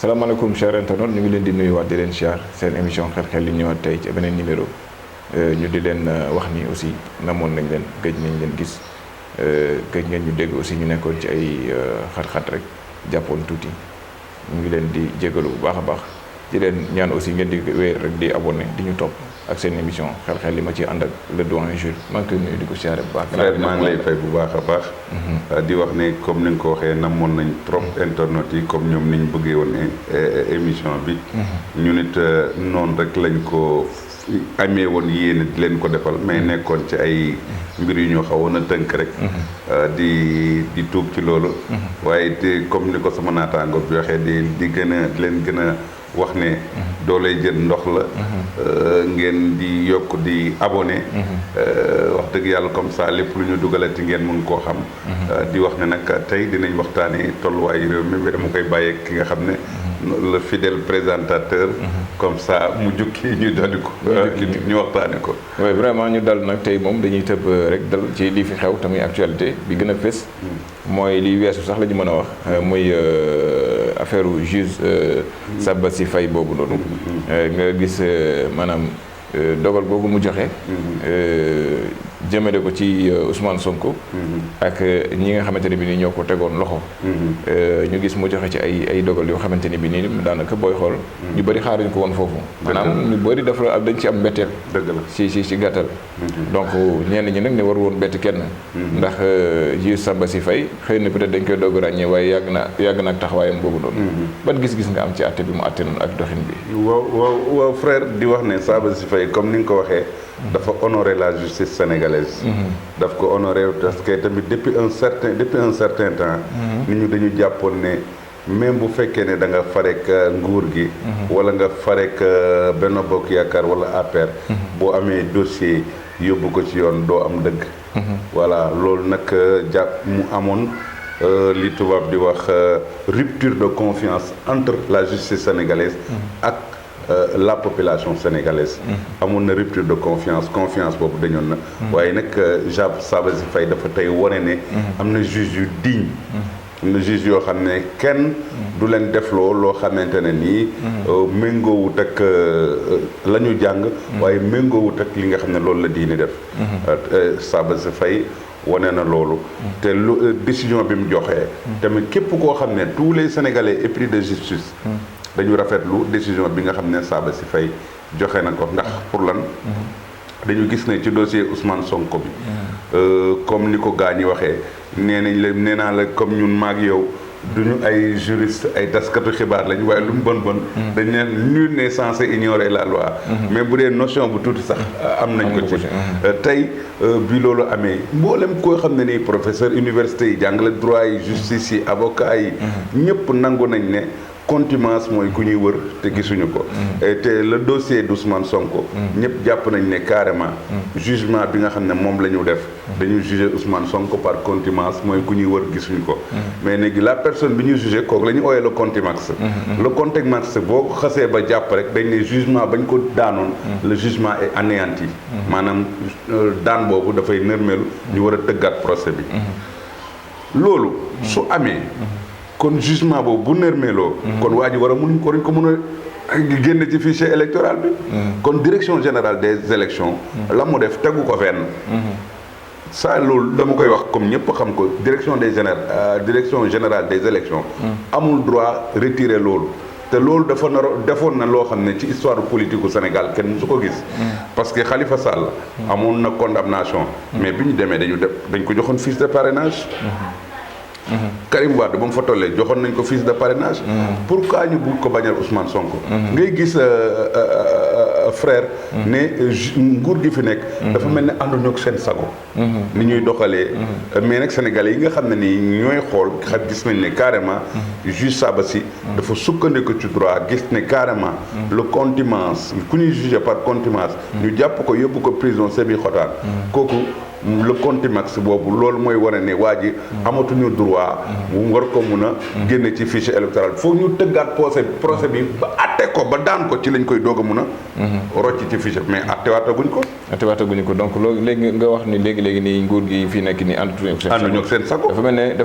salaamaaleykum chers internautes ñu ngi leen di nuyuwaat di leen siyaar seen émission xel-xel yi ñëwaat tey ci beneen numéro ñu di leen wax ni aussi namoon nañ leen gëj nañ leen gis gëj ngeen ñu dégg aussi ñu nekkoon ci ay xat-xat rek jàppoon tuuti ñu ngi leen di jégalu bu baax a baax di leen ñaan aussi ngeen di wéy rek di abonné di ñu topp ak seen émission xel-xel li ma ci ànd ak le doyen Jules maa ngi koy nuyu di ko siyaare bu baax. frère maa ngi lay fay bu baax a baax. di wax ne comme ni nga ko waxee namoon nañ trop internet yi comme ñoom ni ñu bëggee woon émission bi. ñu nit noonu rek lañ ko amee woon yéene di leen ko defal mais nekkoon ci ay mbir yu ñu xawoon a tënk rek. di tuub ci loolu. waaye te comme ni ko sama naataango bi waxee di gën a di leen gën a. wax ne doolay jën ndox la ngeen di yokk di abonné wax dëgg yàlla comme ça lépp lu ñu dugalati ngeen mën koo xam di wax ne nag tey dinañ waxtaane tolluwaayu réew mi dama koy bàyyee ki nga xam ne le fidèle présentateur comme ça mu jukki ñu daldi ko ñu waxtaane ko oui vraiment ñu dal nag tey moom dañuy tëb rek dal ci lii fi xew tamit actualité bi gën a fës mooy li weesu sax la ñu mën a wax muy affaire juge Sabassy Faye boobu noonu nga gis maanaam dogal googu mu joxe jëmale ko ci Ousmane Sonko ak ñi nga xamante ne bi nii ñoo ko tegoon loxo ñu gis mu joxe ci ay dogal yoo xamante ne bi nii daanaka booy xool ñu bëri xaaruñu ko woon foofu maanaam ñu bëri dafa dañ ci am mbetteel dëgg la ci gàttal donc ñenn ñi nag ne war woon bett kenn ndax juge Sabassy Faye xëy na peut-être dañ koy doog ràññee waaye yàgg na ak taxawaayam boobu noonu ban gis-gis nga am ci àtte bi mu àtte noonu ak doxin bi waaw frère di wax ne Sabassy Faye comme ni nga ko waxee dafa honorer la justice sénégalaise daf ko honorer parce que tamit depuis un certain temps nit ñu dañu jàppoon ne même bu fekkee ne da nga farek nguur gi wala nga farek Benno Bokk Yaakaar wala APR boo amee dossier yóbbu ko ci yoon doo am dëgg voilà loolu nag jàpp mu amoon li tubaab di wax rupture de confiance entre la justice sénégalaise ak la population sénégalaise amoon na rupture de confiance boobu dañoon na waaye nag Sabassy Faye dafa tey wane ne am na juge yu digne am na juge yoo xam ne kenn du leen defloo loo xamante ne nii méngoowut ak la ñu jàng waaye méngoowut ak li nga xam ne loolu la diine def Sabassy Faye wane na loolu te lu décision bi mu joxee tamit képp koo xam ne tous les Sénégalais épris de justice dañu rafetlu décision bi nga xam ne Sabassy Faye joxe na ko ndax pour lan dañu gis ne ci dossier Ousmane Sonko bi comme ni ko gaa ñi waxee nee naa la comme ñun maag yow duñu ay juriste ay taskatu xibaar lañ waaye lu mu bon dañ ne nul n'est censé ignorer la loi mais bu dee notion bu tuuti sax am nañ ko ci tey bi loolu amee mboolem koo xam ne nii professeur université yi jàngale droit yi justice yi avocat yi ñëpp nangu nañ ne contumace mooy ku ñuy wër te gisuñu ko te le dossier d'Ousmane Sonko ñëpp jàpp nañ ne carrément jugement bi nga xam ne moom la ñu def dañu juger Ousmane Sonko par contumace mooy ku ñuy wër gisuñu ko mais léegi la personne bi ñuy juger kooku la ñu ooyee le contumax le contumax boo ko xasee ba jàpp rek dañ ne jugement bañ ko daanoon le jugement est anéanti maanaam daan boobu dafay nërmeelu ñu war a tëggaat procès bi loolu su amee kon jugement boobu bu nërmeeloo kon waa ji war a mun ko mën a génn ci fichier électoral bi kon direction générale des élections la mu def tegu ko fenn ça loolu dama koy wax comme ñëpp xam ko direction générale des élections amul droit retirer loolu te loolu defoon na loo xam ne ci histoire politique u Sénégal kenn musu ko gis parce que Khalifa Sall amoon na condamnation mais bi ñu demee dañ ko joxoon fiche de parrainage Karim Wade ba mu fa tollee joxoon nañ ko fiche de parrainage pourquoi ñu bugg ko bañal Ousmane Sonko ngay gis frère ne nguur gi fi nekk dafa mel ne ànduñu ak seen sago ni ñuy doxalee mais nag sénégalais yi nga xam ne nii ñooy xool xam gis nañ ne carrément juge Sabassy dafa sukkandiku ci droit gis ne carrément le contumace ku ñuy jugé par contumace ñu jàpp ko yóbbu ko prison Sébikotane kooku le contumax boobu loolu mooy wane ne waa ji amatuñu droit mu war ko mun a génne ci fichier électoral foog ñu tëggaat procès bi ba atte ko ko ba daan ko ci lañ koy doog a mun a rocc ci fiche mais attewaataguñ ko donc loolu léegi nga wax ni léegi nii nguur gi fii nekk nii àndatuñu ak seen sago dafa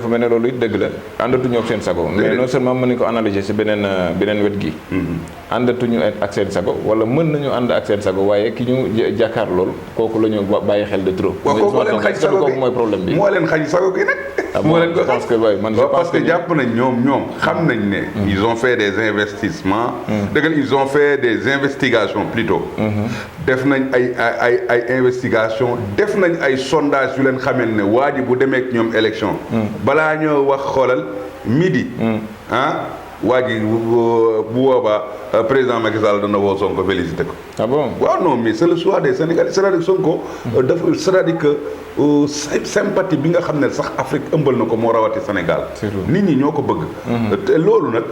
mel ne loolu it dëgg la àndatuñu ak seen sago mais non seulement mën nañu ko analyser si beneen wet gi àndatuñu ak seen sago wala mën nañu ànd ak seen sago waaye ki ñu jàkkaar lool kooku la ñu bàyyi xel de trop kooku mooy problème bi moo leen xañ sago gi nag moo leen ko parce que jàpp nañ ñoom xam nañ ne ils ont fait des investissements ils ont fait des investigations plutôt def nañ ay investigation def nañ ay sondage yu leen xamel ne waa ji bu demee ak ñoom élection balaa ñoo wax xoolal midi waa ji bu boobaa président Macky Sall dana woo Sonko félicité ko. Ah bon? waaw non mais c'est le choix des Sénégalais c'est-à-dire Sonko dafa c'est-à-dire que sympathie bi nga xam ne sax Afrique ëmbal na ko moo rawati Sénégal. nit ñi ñoo ko bëgg. te loolu nag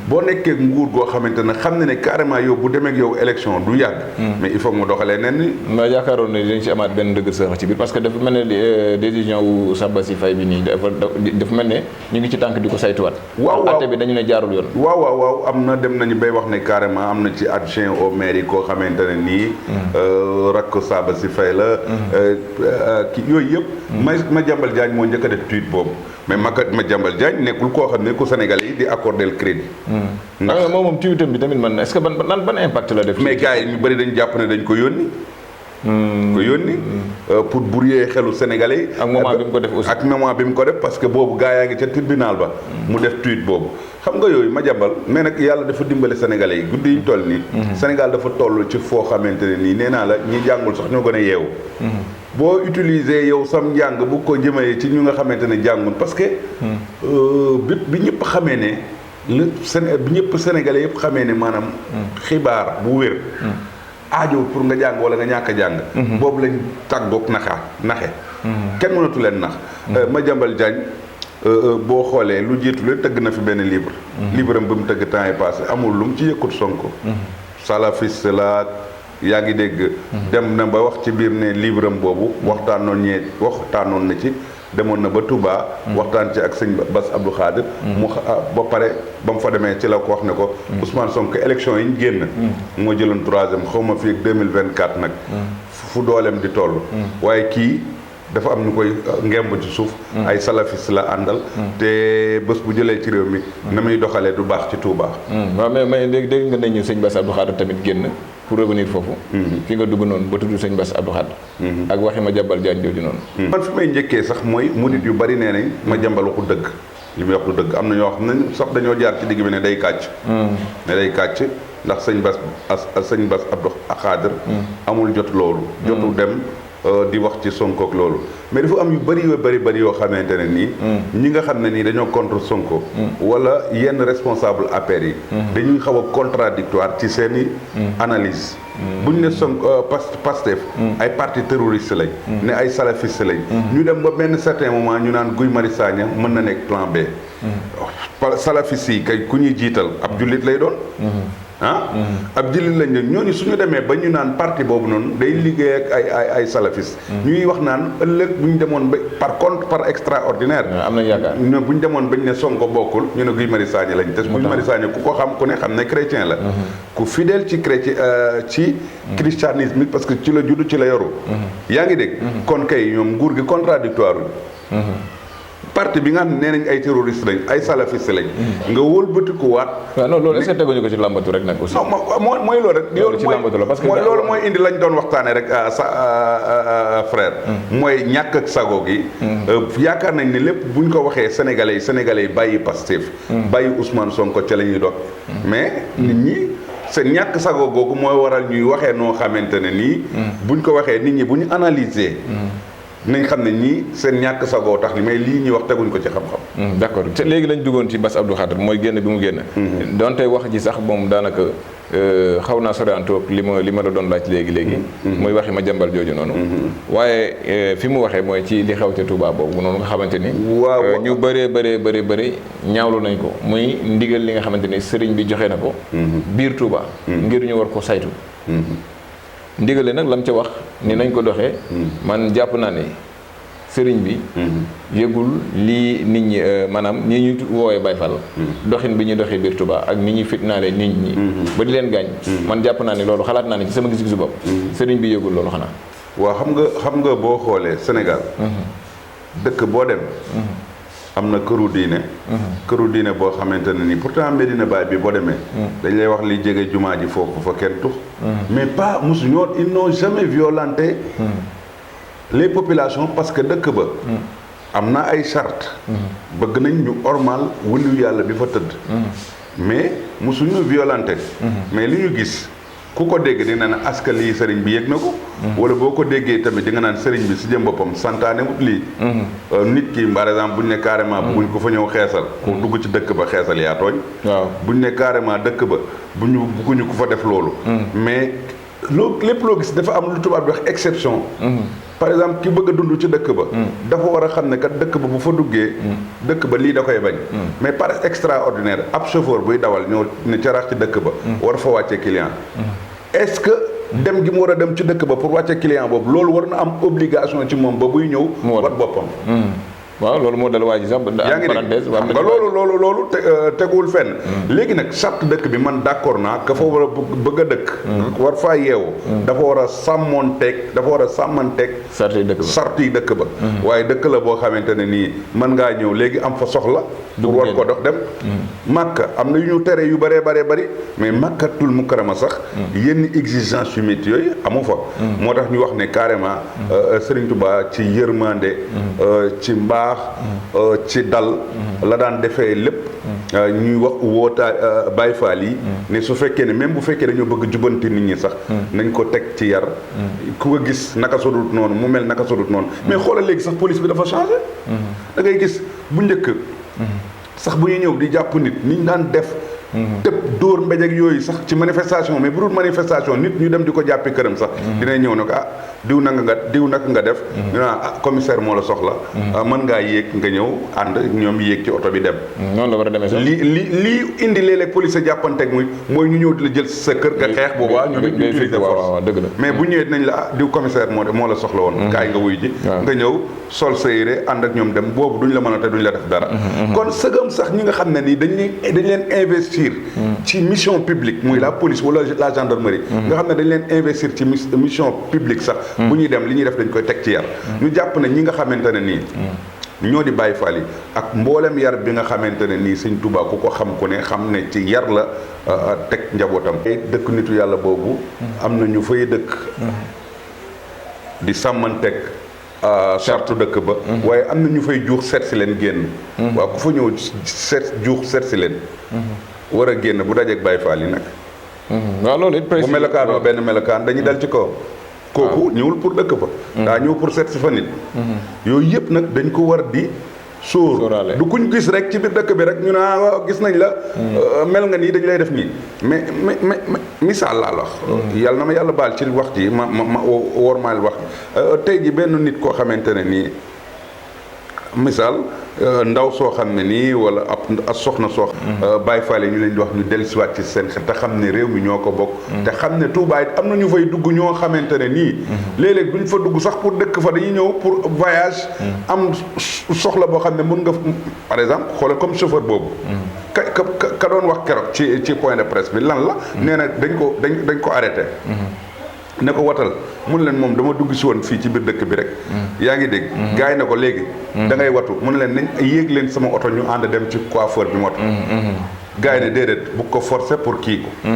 boo nekkee nguur goo xamante ne xam ne carrément yow bu demee ak yow élection du yàgg. mais il faut mu doxalee nen ni. ma yaakaaroon ne dañ ci amaat benn dëgg sax ci biir parce que dafa mel ne décision wu Sabassy Faye bi nii dafa mel ne ñu ngi ci tànk di ko saytuwaat. waaw atte bi dañu ne jaarul yoon. waaw am na dem nañu bay wax ne carrément am na ci adjoint au maire yi koo xamante ne nii rakk Sabassy Faye la ki yooyu yëpp Madiambal Diagne moo njëkk a def tweet boobu mais Madiambal Diagne nekkul koo xam ne ku Sénégalais yi di accordé le crédit ndax moom tweetam bi tamit man est-ce que ban impact la def mais gars yi ñu bëri dañ jàpp ne dañ ko yónni pour brouiller xelu Sénégalais yi ak moment bi mu ko def aussi ak moment bi mu ko def parce que boobu gars yaa ngi ca tribunal ba mu def tweet boobu xam nga yooyu Madiambal mais nag yàlla dafa dimbale Sénégalais yi guddi yi toll nii Sénégal dafa toll ci foo xamante ne nii nee naa la ñi jàngul sax ñoo gën a yeewu boo utiliser yow sam njàng bu ko jëmee ci ñu nga xamante ne jàngul parce que bi ñëpp xamee ne bi ñëpp Sénégalais yëpp xamee ne maanaam xibaar bu wér aajo pour nga jàng wala nga ñàkk a jàng boobu lañ tàggoog naxe kenn mënatu leen nax Madiambal Diagne boo xoolee lu jiitu la tëgg na fi benn livre am ba mu tëgg temps yi passé amul lu mu ci yëkkut Sonko salafiste la yaa ngi dégg dem na ba wax ci biir ne livre am boobu waxtaanoon na ci demoon na ba Touba waxtaan ci ak sëñ Bass Abdou Khadir mu ba pare ba mu fa demee ci la ko wax ne ko Ousmane Sonko élection yi ñu génn moo jëloon 3e xaw ma fii ak 2024 nag fu dooleem di toll waaye kii dafa am ñu koy ngemb ci suuf ay salafiste la àndal te bés bu jëlee ci réew mi na muy doxalee du baax ci Touba waaw mais dégg nga nañu sëñ Bass Abdou Khadir tamit génn pour revenir foofu fi nga dugg noonu ba tudd sëñ Bass Abdou Khadir ak waxi Madiambal Diagne jooju noonu man fi may njëkkee sax mooy murit yu bari nee nañ Madiambal waxu dëgg li muy wax du dëgg am na ñoo xam ne sax dañoo jaar ci digg bi ne day kàcc ndax sëñ Bass Abdou Khadir amul jot loolu jotu dem di wax ci Sonko ak loolu mais dafa am yu bëri yoo xamante ne nii ñi nga xam ne nii dañoo contre Sonko wala yenn responsable APR yi dañuy xaw a contradictoire ci seeni analyse bu ñu ne Sonko Pastef ay parti terroriste lañ ne ay salafiste lañ ñu dem ba benn certain moment ñu naan Guy Marius Sagna mën na nekk plan B salafiste yi kay ku ñuy jiital ab jullit lay doon ab jullit lañ ne ñooñu suñu demee ba ñu naan parti boobu noonu day liggéey ak ay salafiste ñuy wax naan ëllëg bu ñu demoon ba par extraordinaire am na yaakaar bu ñu demoon bañ ne Sonko bokkul ñu ne Guy Marius Sagna lañ te Guy Marius Sagna ku ko xam ku ne xam ne chrétien la ku fidèle ci christianisme parce que ci la judd ci la yoru yaa ngi dégg kon kay ñoom nguur gi contradictoire parti bi nga xam ne nee nañ ay terroriste lañ ay salafiste lañ nga wëlbatiku waat waaw non loolu est-ce que teguñu ko ci làmbatu rek nag aussi non mooy loolu rek loolu ci làmbatu la parce que loolu mooy indi lañ doon waxtaane rek frère mooy ñàkk ak sago gi yaakaar nañ ne lépp buñ ko waxee sénégalais yi bàyyi Pastef bàyyi Ousmane Sonko ca la ñuy dog mais nit ñi seen ñàkk sago googu mooy waral ñuy waxee noo xamante ne nii buñ ko waxee nit ñi bu ñu analyser nañ xam ne ñii seen ñàkk sagoo tax mais lii ñuy wax teguñ ko ci xam-xam d'accord te léegi lañ duggoon ci Bass Abdou Khadir mooy génn bi mu génn donte wax ji sax moom daanaka xaw naa soreantoog li ma la doon laaj léegi mooy waxi Madiambal jooju noonu waaye fi mu waxee mooy ci li xew ca Touba boobu noonu nga xamante ni ñu bëree ñaawlu nañ ko muy ndigal li nga xamante ni sëriñ bi joxe na ko biir Touba ngir ñu war ko saytu ndigale nag lam ca wax ni nañ ko doxee man jàpp naa ni sëriñ bi yëgul lii nit ñi maanaam ñi ñuy woowee Baye Fall doxin bi ñuy doxee biir Touba ak ni ñuy fitnaale nit ñi ba di leen gaañ man jàpp naa ne loolu xalaat naa ne ci sama gis-gisu bopp sëriñ bi yëgul loolu xanaa waaw xam nga boo xoolee Sénégal dëkk boo dem am na këru diine boo xamante ne nii pourtant Medina Baye bi boo demee dañ lay wax li jege jumaa ji foofu fa kenn tux mais pas mosu ñoo ils n'ont jamais violenté les populations parce que dëkk ba am na ay charte bëgg nañ ñu ormal wëliyu yàlla bi fa tëdd mais mosuñu violenté mais li ñu gis ku ko dégg dina ne askan lii sëriñ bi yëg na ko wala boo ko déggee tamit di nga naan sëriñ bi si jëm boppam santaane wut lii nit ki par exemple buñ ne carrément buñ ko fa ñëw xeesal ku dugg ci dëkk ba xeesal yaa tooñ buñ ne carrément dëkk ba bugguñu ko fa def loolu mais lépp loo gis dafa am lu tubaab bi wax exception par exemple ki bëgg a dund ci dëkk ba dafa war a xam ne kat dëkk ba bu fa duggee dëkk ba lii da koy bañ mais par extraordinaire ab chauffeur buy dawal ñëw ne carax ci dëkk ba war fa wàcce client est-ce que dem gi mu war a dem ci dëkk ba pour wàcce client boobu loolu war na am obligation ci moom ba buy ñëw wat boppam waaw loolu moo dal waa ji sax yaa ngi dégg nga loolu teguwul fenn léegi nag charte dëkk bi man d'accord naa ka fa war a bëgg a dëkk war faa yeewu dafa war a sàmmanteeg charte yi dëkk ba waaye dëkk la boo xamante ne nii mën ngaa ñëw léegi am fa soxla pour war ko dox dem Makka am na yu ñu tere yu bëree bëri mais Makkatul Mukarrama sax yenn exigence yu métti yooyu amu fa moo tax ñu wax ne carrément Serigne Touba ci yërmande ci mbaax ci dal la daan defee lépp ñuy wax woota Baye Fall yi ne su fekkee ne même bu fekkee dañoo bëgg jubanti nit ñi sax nañ ko teg ci yar ku ko gis naka sodut noonu mu mel naka sodut noonu mais xoolal léegi sax police bi dafa changé da ngay gis bu njëkk sax bu ñuy ñëw di jàpp nit niñ daan def tëb dóor mbéj ak yooyu sax ci manifestation mais bu dul manifestation nit ñu dem di ko jàppi këram sax dina ñëw ne ko diw naka nga def ñu naan commissaire moo la soxla mën ngaa yéeg nga ñëw ànd ñoom yéeg ci oto bi dem noonu la war a demee sax lii indi léeg-léeg police jàppanteeg mooy ñu ñëw di la jël sa kër nga xeex boobaa ñu utiliser force dëgg la mais bu ñëwee dinañ la diw commissaire moo la soxla woon kaay nga wuy ji nga ñëw sol sa yére ànd ak ñoom dem boobu duñ la mën a te duñ la def dara kon sëgam sax ñi nga xam ne nii dañ leen investir ci mission publique muy la police wala la gendarmerie nga xam ne dañ leen investir ci mission publique sax bu ñuy dem li ñuy def dañ koy teg ci yar ñu jàpp ne ñi nga xamante ne nii ñoo di Baye Fall yi ak mboolem yar bi nga xamante ne nii Sëñ Tuubaa ku ko xam ku ne xam ne ci yar la teg njabootam dëkk nitu yàlla boobu am na ñu fay dëkk di sàmmanteeg charte dëkk ba waaye am na ñu fay juux seet si leen génn waaw ku fa ñëw juux seet si leen war a génn bu dajeeg Baye Fall yi nag waaw loolu it bu melokaanoo benn melokaan dañuy dal ci kaw kooku ñëwul pour dëkk fa daa ñëw pour seet si fa nit yooyu yëpp nag dañ ko war di sóor du kuñ gis rek ci biir dëkk bi rek ñu naa waaw gis nañ la mel nga nii dañ lay def nii mais misaal laa la wax yàlla na ma yàlla baal ci wax ji ma wormaal wax tey ji benn nit koo xamante ne nii misaal ndaw soo xam ne nii wala ab soxna soo Baye Fall ñu leen di wax ñu dellusiwaat ci seen xel te xam ne réew mi ñoo ko bokk te xam ne Touba it am na ñu fay dugg ñoo xamante ne nii léeg-léeg duñ fa dugg sax pour dëkk fa dañuy ñëw pour voyage am soxla boo xam ne mën nga par exemple xoolal comme chauffeur boobu ka doon wax keroog ci point de presse bi lan la nee na dañ ko arrêté ne ko watal mun leen moom dama dugg si woon fii ci biir dëkk bi rek yaa ngi dégg gars yi ne ko léegi da ngay watu mun leen nañ yéeg leen sama oto ñu ànd dem ci coiffeur bi watu gars yi ne déedéet bu ko forcer pour kii ko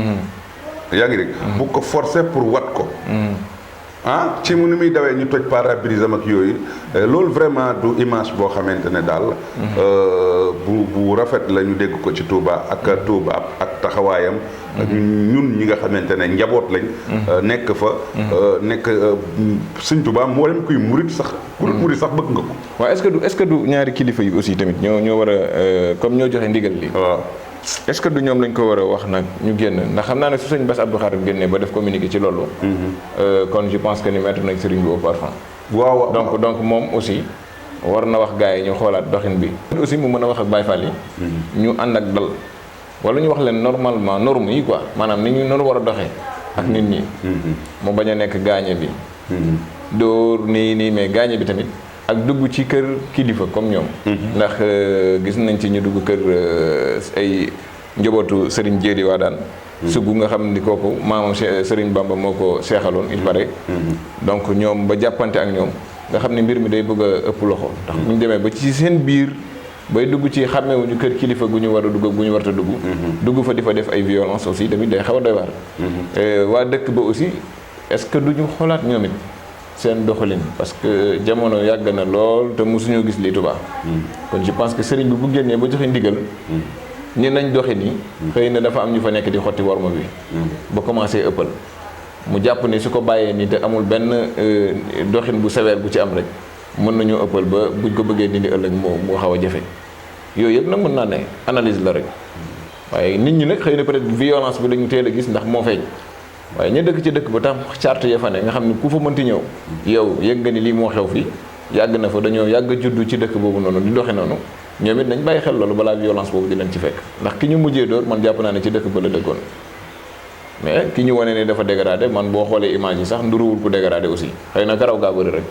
yaa ngi dégg bu ko forcer pour wat ko ci mu ni muy dawee ñu toj pare-brise ak yooyu loolu vraiment du image boo xamante ne daal bu rafet la ñu dégg ko ci Touba ak Touba ak taxawaayam ñun ñi nga xamante ne njaboot lañ nekk fa nekk Sëñ Touba moo leen kuy murit sax ku dul murit sax bëgg nga ko waaw est-ce que du ñaari kilifa yi aussi tamit ñoo war a comme ñoo joxe ndigal li waaw est-ce que du ñoom lañ ko war a wax nag ñu génn ndax xam naa ne su sëñ Bass Abdou Khadre génnee ba def communiqué ci loolu kon je pense que ni mettre nañ sëriñ bi au parfum waaw donc moom aussi war na wax gars yi ñu xoolaat doxin bi aussi mu mën a wax ak Baye Fall yi ñu ànd ak dal wala ñu wax leen normalement norme yi quoi maanaam ni ñu noonu war a doxee ak nit ñi mu bañ a nekk gaañe bi dóor nii mais gaañe bi tamit ak dugg ci kër kilifa comme ñoom. ndax gis nañ ci ñu dugg kër ay njabootu Serigne Jéeri waa daan. sugg nga xam ni kooku maamam Serigne Bamba moo ko seexaloon il paraît. donc ñoom ba jàppante ak ñoom nga xam ne mbir mi day bëgg a ëpp loxo. ndax bu ñu demee ba ci seen biir bay dugg ci xàmmewuñu kër kilifa gu ñu war a dugg gu ñu war a dugg. dugg fa di fa def ay violence aussi tamit day xaw a doy waar. waa dëkk ba aussi est-ce que duñu xoolaat ñoom it seen doxalin parce que jamono yàgg na lool te mosuñoo gis lii Touba. kon je pense que sëriñ bi bu génnee ba joxe ndigal. ni nañ doxi nii. xëy na dafa am ñu fa nekk di xotti worma bi. ba commencé ëppal. mu jàpp ni su ko bàyyee nii te amul benn doxin bu sévère bu ci am rek mën nañoo ëppal ba buñ ko bëggee dindi ëllëg moo xaw a jafe. yooyu yëpp nag mën naa ne analyse la rek waaye nit ñi nag xëy na peut-être violence bi lañu teel a gis ndax moo feeñ. waaye ña dëkk ci dëkk ba tax charte ya fa ne nga xam ne ku fa mënti ñëw yow yëg nga ni lii moo xew fii yàgg na fa dañoo yàgg a juddu ci dëkk boobu noonu di doxe noonu ñoom it nañ bàyyi xel loolu balaa violence boobu di leen ci fekk ndax ki ñu mujjee dóor man jàpp naa ne ci dëkk ba la dëkkoon mais ki ñu wane ne dafa dégradé man boo xoolee image yi sax nduruwul ku dégradé aussi xëy na karaw gaa bëri rek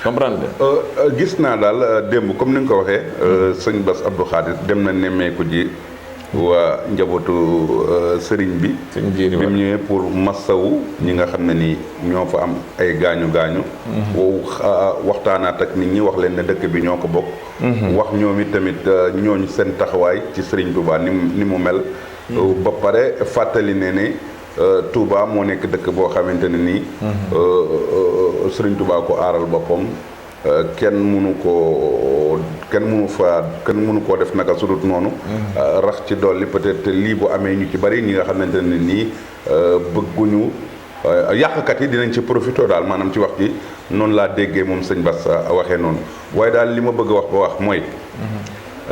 comprendre nga. gis naa daal démb comme ni nga ko waxee sëñ Bass Abdou Khadir dem na nemmeeku ji waa njabootu sëriñ bi bi mu ñëwee pour massawu ñi nga xam ne ni ñoo fa am ay gaañu wow waxtaanaat ak nit ñi wax leen ne dëkk bi ñoo ko bokk wax ñoom it tamit ñooñu seen taxawaay ci sëriñ Touba ni mu mel ba pare fàttali ne Touba moo nekk dëkk boo xamante ne nii sëriñ Touba ko aaral boppam kenn mënu koo def naka sudut noonu rax ci dolli peut-être lii bu amee ñu ci bari ñi nga xamante ne nii bëgguñu yàqkat yi dinañ ci profité daal maanaam ci wax ji noonu laa déggee moom sëñ Bass waxee noonu waaye daal li ma bëgg a wax ba wax mooy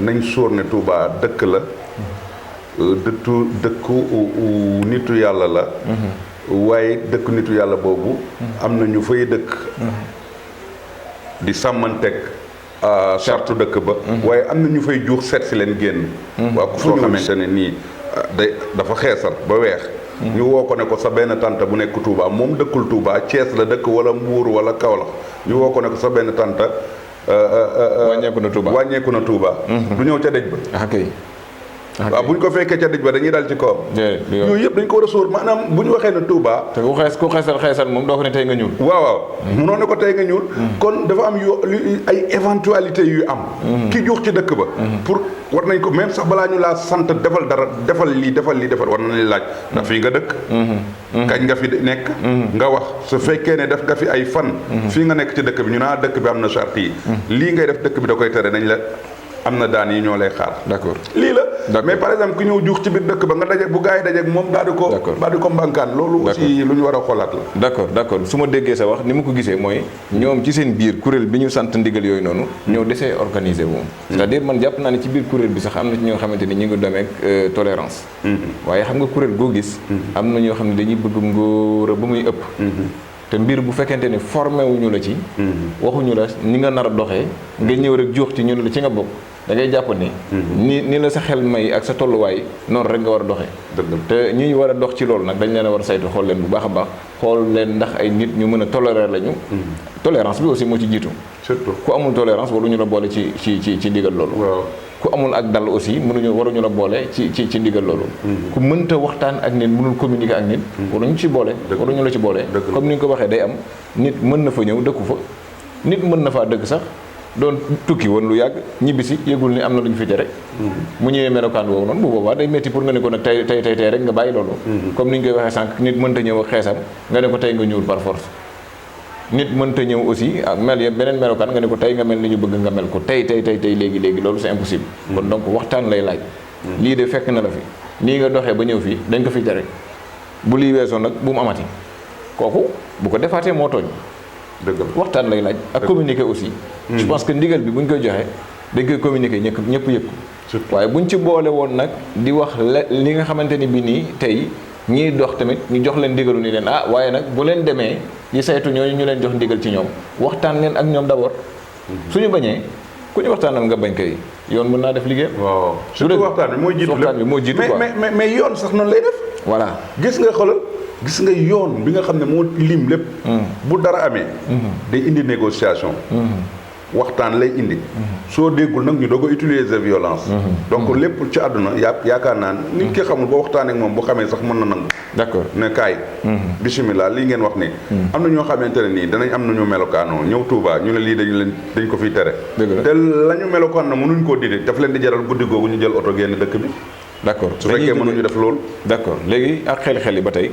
nañ sóor ne Touba dëkk la dëkku nitu yàlla la waaye dëkk nitu yàlla boobu am na ñu fay dëkk di sàmmanteeg charte dëkk ba waaye am na ñu fay juux seet si leen génn waa ku foo xamante ne nii dafa xeesal ba weex ñu woo ko ne ko sa benn tante bu nekk Touba moom dëkkul Touba Thiès la dëkk wala Mbuur wala Kaolack ñu woo ko ne ko sa benn tante wàññeeku na Touba du ñëw ca dëj ba waaw bu ñu ko fekkee ca dëj ba dañuy dal ci kawam yooyu yëpp dañ ko war a sóor maanaam bu ñu waxee ne Touba te ku xeesal moom doo ko ne tey nga ñuul waaw munoo ne ko tey nga ñuul kon dafa am ay éventualité yu am ki juux ci dëkk ba pour war nañ ko même sax balaa ñu laa sant defal dara defal lii war nañ laaj ndax fii nga dëkk kañ nga fi nekk nga wax su fekkee ne def nga fi ay fan fii nga nekk ci dëkk bi ñu naa dëkk bi am na charte yi lii ngay def dëkk bi da koy tere nañ la am na daan yi ñoo lay xaar d'accord lii la mais par exemple ku ñëw juux ci biir dëkk ba nga daje bu gaa yi dajeeg moom daal di ko mbànkaan loolu aussi lu ñu war a xoolaat la d'accord su ma déggee sa wax ni ma ko gisee mooy ñoom ci seen biir kuréel bi ñu sant ndigal yooyu noonu ñoo desee organisé moom c'est-à-dire man jàpp naa ne ci biir kuréel bi sax am na ci ñoo xamante ni ñu ngi demeek tolérance waaye xam nga kuréel goo gis am na ñoo xam ne dañuy bëgg ngóora ba muy ëpp te mbir bu fekkente ni formé wuñu la ci waxuñu la ni nga nar a doxee nga ñëw rek juux ci ñu ne la ci nga bokk da ngay jàpp ni la sa xel may ak sa tolluwaay noonu rek nga war a doxee te ñi war a dox ci loolu nag dañ leen a war a saytu xool leen bu baax a baax xool leen ndax ay nit ñu mën a tolérer lañu tolérance bi aussi moo ci jiitu surtout ku amul tolérance waruñu la boole ci ndigal loolu ku amul ak dal aussi waruñu la boole ci ndigal loolu ku mënta waxtaan ak nit mënul communiquer ak nit waruñu ci boole waruñu la ci boole comme ni nga ko waxee day am nit mën na fa ñëw dëkku fa nit mën na faa dëkk sax doon tukki woon lu yàgg ñibbisi yëgul ni am na lu ñu fi tere mu ñëwee melokaan woowu noonu bu boobaa day métti pour nga ne ko nag tey rek nga bàyyi loolu comme ni ñu koy waxee sànq nit mënta ñëw ak xeesam nga ne ko tey nga ñuul par force nit mënta ñëw aussi ak mel yëpp beneen melokaan nga ne ko tey nga mel ni ñu bëgg nga mel ko tey léegi loolu c'est impossible kon donc waxtaan lay laaj lii de fekk na la fi nii nga doxee ba ñëw fii dañ ko fi tere bu lii weesoo nag bu mu amati kooku bu ko defaatee moo tooñ waxtaan lay laaj ak communiquer aussi je pense que ndigal bi bu ñu koy joxee dañ koy communiquer ñëpp yëg ko waaye buñ ci boole woon nag di wax li nga xamante ni bi nii tey ñiy dox tamit ñu jox leen ndigalu ni leen waaye nag bu leen demee di saytu ñooñu ñu leen jox ndigal ci ñoom waxtaan leen ak ñoom d'abord suñu bañee ku ñu waxtaanal nga bañ koy yoon mën naa def liggéey waaw surtout waxtaan bi moo jiitu quoi mais yoon sax noonu lay def voilà gis nga yoon bi nga xam ne moo lim lépp bu dara amee day indi négociation waxtaan lay indi. soo déggul nag ñu doog a utiliser violence. donc lépp ci àdduna yaakaar naa nit ki xamul ba waxtaan ak moom bu xamee sax mën na nangu. d'accord ne kaay. bisimilah lii ngeen wax ni am na ñoo xamante ne nii danañ am nañu melokaanoo ñëw Touba ñu ne lii dañ ko fiy tere. te la ñu melokaan na mënuñ koo didi daf leen di jaral guddi googu ñu jël oto génn dëkk bi. d'accord su fekkee mënuñu def loolu. d'accord léegi ak xel yi ba tey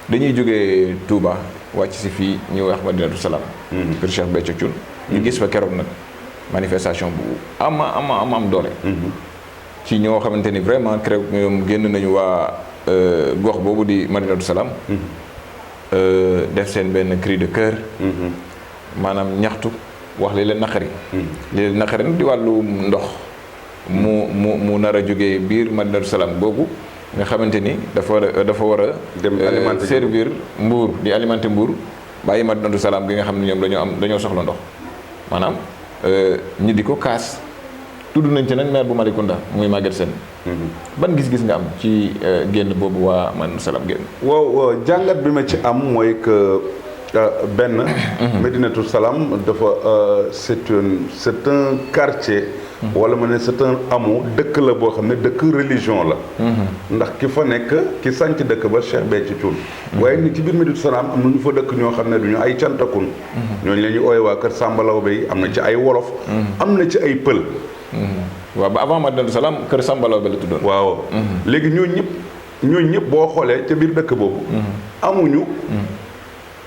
dañuy jógee Touba wàcc si fii ñu wax Madinatu Salaam. kër Cheikh Béthio Thioune. ñu gis fa keroog nag manifestation bu am doole. ci ñoo xamante ni vraiment keroog ñoom génn nañu waa gox boobu di Madinatu Salaam. def seen benn cri de cœur. maanaam ñaxtu wax li leen naqari. li leen naqari nag di wàllu ndox. mu nar a jógee biir Madinatu Salaam boobu nga xamante ni dafa war a dem servir Mbour di alimenter Mbour bàyyi Madinatu Salaam gi nga xam ne ñoom dañoo soxla ndox maanaam ñi di ko kaas tudd nañ ci nag maire bu Malicounda muy Maguette Sène. ban gis-gis nga am ci génn boobu waa Madinatu Salaam génn. waaw jàngat bi ma ci am mooy que benn. Madinatu Salaam dafa c'est un quartier. wala ma ne c'est un hameau dëkk la boo xam ne dëkk religion la. ndax ki fa nekk ki sanc dëkk ba Cheikh Béthio Thioune. waaye ni ci biir Madinatu Salaam am na ñu fa dëkk ñoo xam ne duñu ay cantakun. ñooñu la ñuy ooye waa kër Samba Lawbe yi am na ci ay wolof. am na ci ay pël. waaw ba avant Madinatu Salaam kër Samba Lawbe la tuddoon. waaw léegi ñooñu ñëpp boo xoolee ca biir dëkk boobu.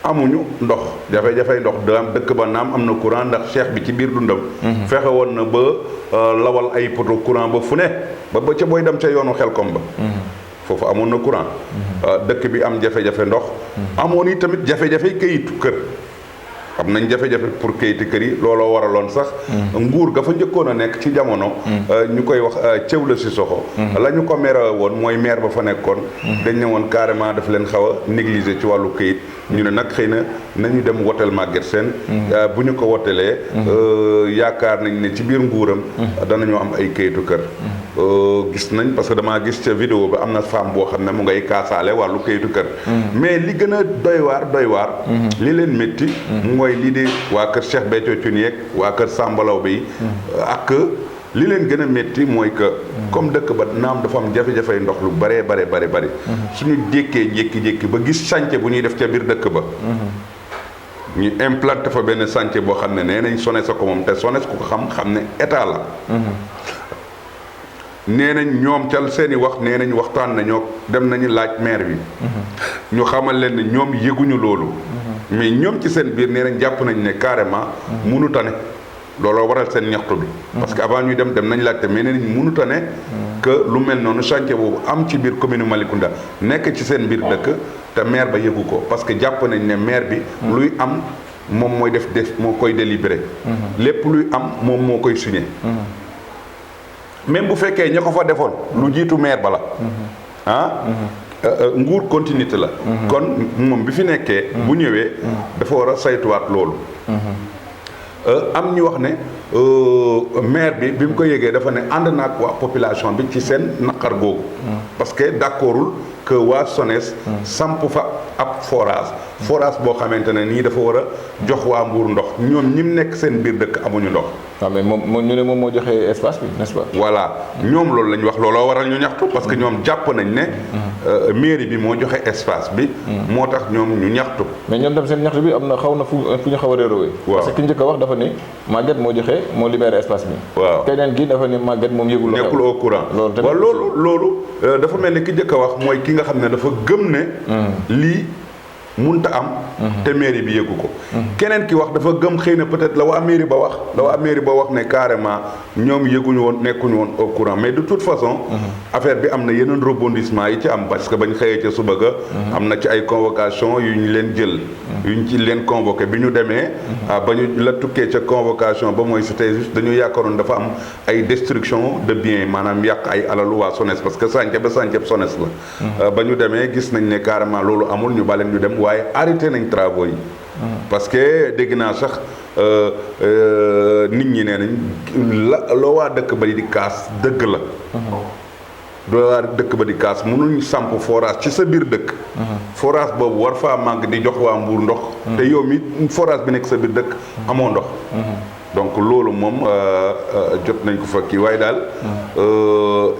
amuñu ndox jafe-jafe ndox dëkk ba naam am na courant ndax cheikh bi ci biir dundam. fexe woon na ba lawal ay poto courant ba fu ne ba ca booy dem ca yoonu Xelkom ba. foofu amoon na courant. dëkk bi am jafe-jafe ndox. amoon yi tamit jafe-jafe këyitu kër. am nañ jafe-jafe pour kayiti kër yi looloo waraloon sax nguur ga fa njëkkoon a nekk ci jamono ñu koy wax Cëw la Sissoko la ñu ko mere woon mooy maire ba fa nekkoon dañ ne woon carrément daf leen xaw a négliger ci wàllu kayit ñu ne nag xëy na nañu dem wotel Maguette Sène bu ñu ko wotelee yaakaar nañ ne ci biir nguuram danañoo am ay kayitu kër gis nañ parce que damaa gis ca vidéo ba am na femme boo xam ne mu ngay kaasaale wàllu kayitu kër mais li gën a doy waar li leen métti mooy lii de waa kër Cheikh Béthio Thioune yeeg waa kër Samba Lawbe yi ak li leen gën a métti mooy que comme dëkk ba naam dafa am jafe-jafey ndox lu bari suñu jékkee ba gis chantier bu ñuy def ca biir dëkk ba ñu implanté fa benn chantier boo xam ne nee nañ SONES ko moom te SONES ku ko xam ne état la nee nañ ñoom cal seeni wax nee nañ waxtaan nañoo dem nañu laaj maire bi ñu xamal leen ne ñoom yëguñu loolu mais ñoom ci seen biir nee nañ jàpp nañ ne carrément munu tane looloo waral seen ñaxtu bi parce que avant ñuy dem nañ laajte mais nee nañ munu tane que lu mel noonu chantier boobu am ci biir commune Malicounda nekk ci seen biir dëkk te maire ba yëgu ko parce que jàpp nañ ne maire bi luy am moom mooy def moo koy délibéré lépp luy am moom moo koy signé même bu fekkee ña ko fa defoon lu jiitu maire ba la nguur continuité la kon moom bi fi nekkee bu ñëwee dafa war a saytuwaat loolu am ñu wax ne maire bi mu ko yëgee dafa ne ànd na ak waa population bi ci seen naqar googu parce que d'accordul que waa SONES samp fa ab forage boo xamante ne nii dafa war a jox waa Mbour ndox ñoom ñi mu nekk seen biir dëkk amuñu ndox. waaw mais moom ñu ne moom moo joxe espace bi n'est-ce pas. voilà ñoom loolu la ñu wax looloo waral ñu ñaxtu parce que ñoom jàpp nañ ne mairie bi moo joxe espace bi. moo tax ñoom ñu ñaxtu. mais ñoom tam seen ñaxtu bi am na xaw na fu ñu xaw a réeróowee. waaw parce que ki njëkk a wax dafa ni Maguette moo joxe moo libéré espace bi. waaw keneen gi dafa ni Maguette moom yëgul. nekkul au courant loolu dafa mel ni ki njëkk a wax mooy ki nga xam ne dafa gëm ne. lii munta am te mairie bi yëgu ko keneen ki wax dafa gëm xëy na peut-être la waa mairie ba wax ne carrément ñoom yëguñu woon nekkuñu woon au courant mais de toute façon affaire bi am na yeneen rebondissement yi ci am parce que bañ xëyee ca suba ga am na ci ay convocation yu ñu leen jël yu ñu ci leen convoqué bi ñu demee ba ñu la tukkee ca convocation ba mooy c'était juste dañu yaakaaroon dafa am ay destruction de biens maanaam yàq ay alalu waa SONES parce que sànce SONES la ba ñu demee gis nañ ne carrément loolu amul ñu baleen ñu dem waaye arrêté nañ travaux yi parce que dégg naa sax nit ñi nee nañ loo waa dëkk ba di kaas dëgg la loo waa dëkk ba di kaas mënuñ samp forage ci sa biir dëkk forage boobu war faa màgg di jox waa Mbour ndox te yow mi forage bi nekk sa biir dëkk amoo ndox donc loolu moom jot nañ ko fa kii waaye daal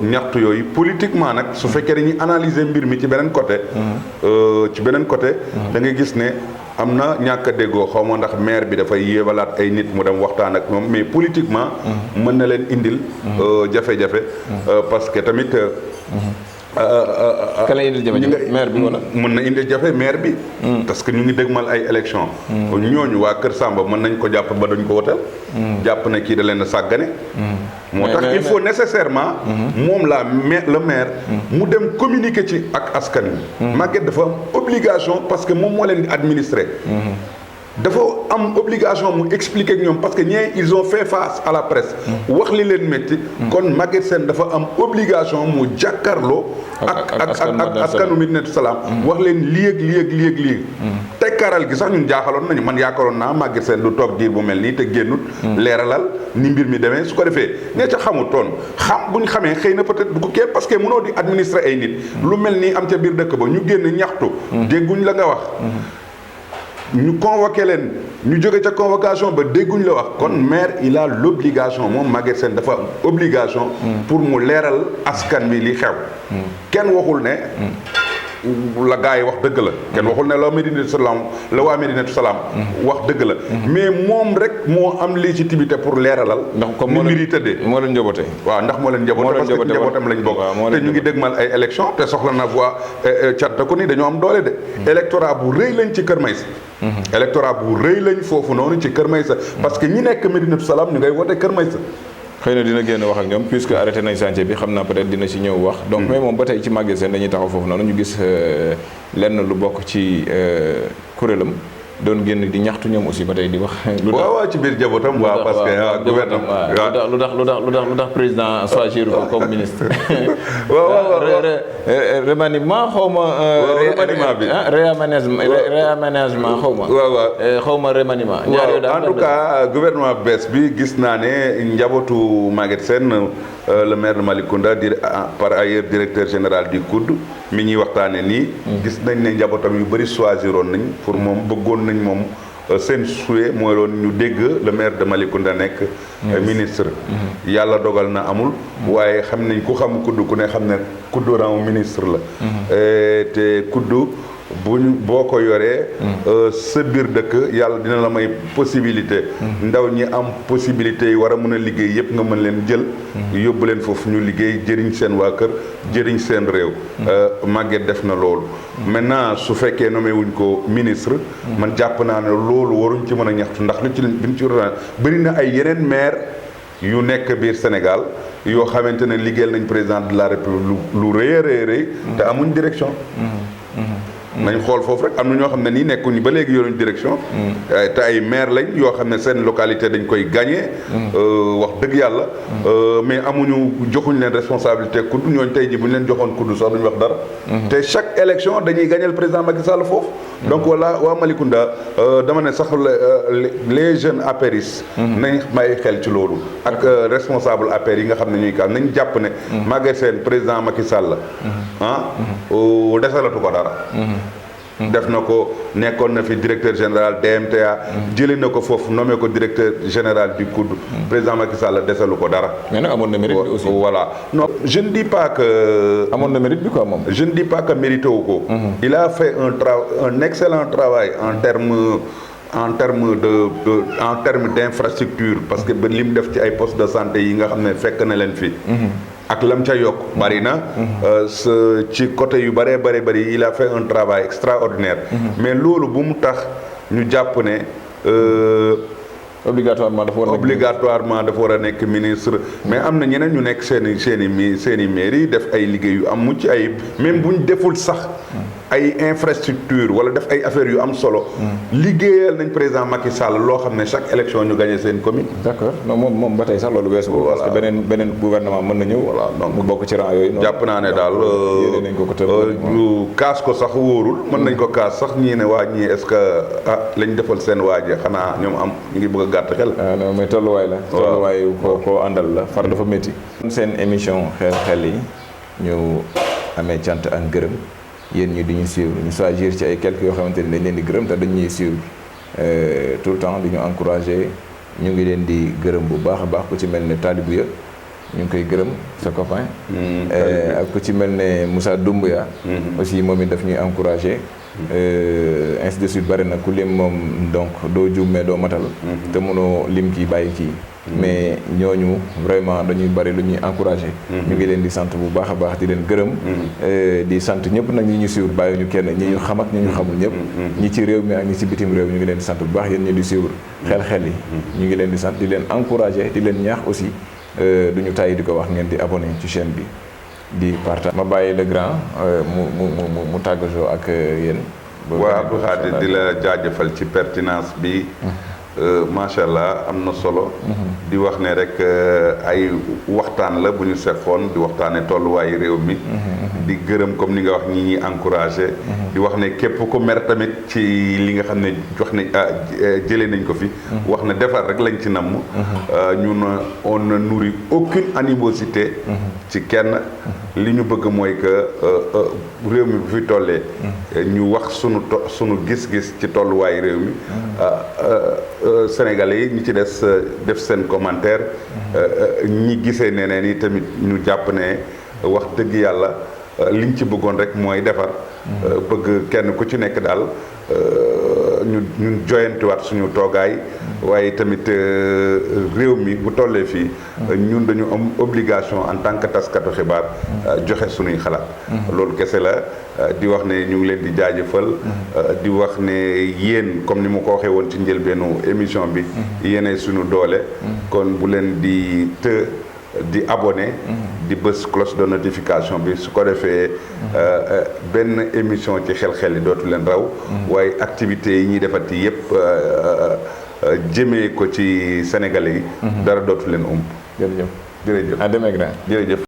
ñaxtu yooyu politiquement nag su fekkee dañuy analyser mbir mi ci beneen côté da ngay gis ne am na ñàkk a déggoo xaw ma ndax maire bi dafay yéebalaat ay nit mu dem waxtaan ak moom mais politiquement mën na leen indil jafe-jafe parce que tamit kan la indil jafe-jafe maire bi wala mën na indil jafe maire bi parce que ñu ngi dégmal ay élection ñooñu waa Kër Samba mën nañ ko jàpp ba duñ ko woteel jàpp ne kii da leen a sàggane moo tax il faut nécessairement moom le maire mu dem communiquer ci ak askan wi Maguette dafa am obligation parce que moom moo leen di administrer dafa am obligation mu expliquer ak ñoom parce que ñee ils ont fait face à la presse wax li leen métti kon Maguette Sène dafa am obligation mu jàkkaarloo ak askanu Médinatoul Salam wax leen lii tekkaaral gi sax ñun jaaxaloon nañu man yaakaaroon naa Maguette Sène du toog diir bu mel nii te génnut leeralal ni mbir mi demee su ko defee ñee ca xamutoon bu ñu xamee xëy na peut-être du ko kii parce que mënoo di administrer ay nit lu mel nii am ca biir dëkk ba ñu génn ñaxtu dégguñ la nga wax ñu convoqué leen ñu jóge ca convocation ba dégguñ la wax kon maire il a l'obligation moom Maguette Sène dafa obligation pour mu leeral askan bi li xew kenn waxul ne la gars yi wax dëgg la kenn waxul ne la waa Médinatoul Salam wax dëgg la mais moom rek moo am légitimité pour leeralal ndax comme ni mbir yi tëddee moo leen njaboote waaw ndax moo leen njaboote parce que njabootam lañ bokk te ñu ngi dégmal ay élection te soxla na voix catta ko ni dañoo am doole de électorat bu rëy lañ ci Kër Maysa électorat bu rëy lañ foofu noonu ci Kër Maysa parce que ñi nekk Médinatoul Salam ñu ngay wote Kër Maysa xëy na dina génn wax ak ñoom puisque arrêté nañ chantier bi xam naa peut-être dina ci ñëw wax donc mais moom ba tey ci Maguette Sène dañuy taxaw foofu noonu ñu gis lenn lu bokk ci kuréelam doon génn di ñaxtu ñoom aussi ba tey di wax. waaw ci biir njabootam waaw parce que gouvernement lu tax président choisir ko comme ministre. waaw remaniement xaw ma. remaniement bi réaménagement xaw ma. waaw xaw ma remaniement. en tout cas gouvernement bees bi gis naa ne njabootu Maguette Sène le maire de Malicounda par ailleurs directeur général du COUD mi ñuy waxtaane nii. gis nañ ne njabootam yu bëri choisiroon nañ pour moom bëggoon nañ moom seen souhait mooy loon ñu dégg le maire de Malicounda nekk ministre yàlla dogal na amul waaye xam nañ ku xam COUD ku ne xam ne COUD ran ministre la te COUD boo ko yoree sa biir dëkk yàlla dina la may possibilité ndaw ñi am possibilité yi war a mën a liggéey yëpp nga mën leen jël yóbbu leen foofu ñu liggéey jëriñ seen waa kër jëriñ seen réew Maguette def na loolu maintenant su fekkee nommé wuñ ko ministre man jàpp naa ne loolu waruñ ci mën a ñaxtu ndax lu ci biñ ci bëri na ay yeneen maire yu nekk biir Sénégal yoo xamante ne liggéeyal nañ président de la République lu rëy a rëy te amuñ direction nañ xool foofu rek am na ñoo xam ne nii nekkuñu ba léegi yoruñ direction te ay maire lañ yoo xam ne seen localité dañ koy gagné wax dëgg yàlla mais amuñu joxuñ leen responsabilité kudd ñooñu tey ji bu ñu leen joxoon kudd sax duñu wax dara te chaque élection dañuy gagné le président Macky Sall foofu donc voilà waa Malicounda dama ne sax les jeunes apéristes nañ may xel ci loolu ak responsable APR yi nga xam ne ñuy kaal nañ jàpp ne Maguette Sène président Macky Sall desalatu ko dara def na ko nekkoon na fi directeur général DMTA jëlee na ko foofu nommé ko directeur général du COUD président Macky Sall desalu ko dara. mais nag amoon na mérite bi aussi. voilà non je ne dis pas que. amoon na mérite bi quoi moom. je ne dis pas que mérité wu ko. il a fait un excellent travail en terme d'infrastructure parce que ba li mu def ci ay postes de santé yi nga xam ne fekk na leen fi. ak lam ca yokk bari na ci côté yu bëree bëri il a fait un travail extraordinaire mais loolu bu mu tax ñu jàpp ne obligatoirement dafa war a nekk ministre mais am na ñeneen ñu nekk seen i mairie def ay liggéey yu am mucc ayib même buñ deful sax ay infrastructure wala def ay affaires yu am solo liggéeyal nañ président Macky Sall loo xam ne chaque élection ñu gagné seen commune. d'accord non moom ba tey sax loolu weesu ko parce que beneen gouvernement mën na ñëw voilà donc mu bokk ci rang yooyu jàpp naa ne daal nañ ko kaas ko sax wóorul mën nañ ko kaas sax ñii ne waa ñii est-ce que lañ defal seen waaje xanaa ñoom am ñu ngi bëgg a gàtt xel non mais tolluwaay la tolluwaay koo àndal la far dafa métti seen émission xel yi ñu amee cant ak ngërëm yéen ñi di ñu suivre ñu choisir ci ay quelques yoo xamante ni dañ leen di gërëm te dañ ñuy suivre tout le temps di ñu encourager ñu ngi leen di gërëm bu baax a baax ku ci mel ne Talibou ya ñu ngi koy gërëm sa copain. ak ku ci mel ne Moussa Doumbouya. aussi moom it daf ñuy encouragé. ainsi de suite bari na ku lim moom donc doo juum mais doo matal. te mënoo lim kii bàyyi kii. mais ñooñu vraiment dañuy bari lu ñuy encouragé. ñu ngi leen di sant bu baax a baax di leen gërëm. di sant ñëpp nag ñi ñu suivre bàyyi ñu kenn ñi ñu xam ak ñi ñu xamul ñëpp. ñi ci réew mi ak ñi ci bitim réew ñu ngi leen di sant bu baax yéen ñi di suivre xel yi. ñu ngi leen di sant di leen encouragé di leen ñaax aussi duñu tàyyi di ko wax ngeen di abonné ci chaîne bi di partage. ma bàyyi le grand mu tàggatoo ak yéen. waaw Abdou Khadre di la jaajëfal ci pertinence bi. macha allah am na solo. di wax ne rek ay waxtaan la bu ñu seqoon di waxtaanee tolluwaayu réew mi. di gërëm comme ni nga wax ñi ñuy encouragé. di wax ne képp ku mer tamit ci li nga xam ne wax ne jëlee nañ ko fi. wax ne defar rek lañ ci namm. ñun on ne nourrit aucune animosité. ci kenn li ñu bëgg mooy que réew mi bu fi tollee. ñu wax sunu gis-gis ci tolluwaayu réew mi. Sénégalais yi ñi ci des def seen commentaire ñi gisee neneen yi tamit ñu jàpp ne wax dëgg yàlla liñ ci bëggoon rek mooy defar bëgg kenn ku ci nekk daal ñun joyantiwaat suñu toogaay waaye tamit réew mi bu tollee fii ñun dañu am obligation en tant que taskatu xibaar joxe suñuy xalaat loolu kese la di wax ne ñu ngi leen di jaajëfal di wax ne yéen comme ni ma ko waxee woon ci njëlbeenu émission bi yéenay suñu doole kon bu leen di di abonné di bës cloche de notification bi su ko defee benn émission ci xel-xel yi dootu leen raw waaye activités yi ñuy defati yépp jëmee ko ci Sénégalais yi dara dootu leen jërëjëf jërëjëf à demain grand jërëjëf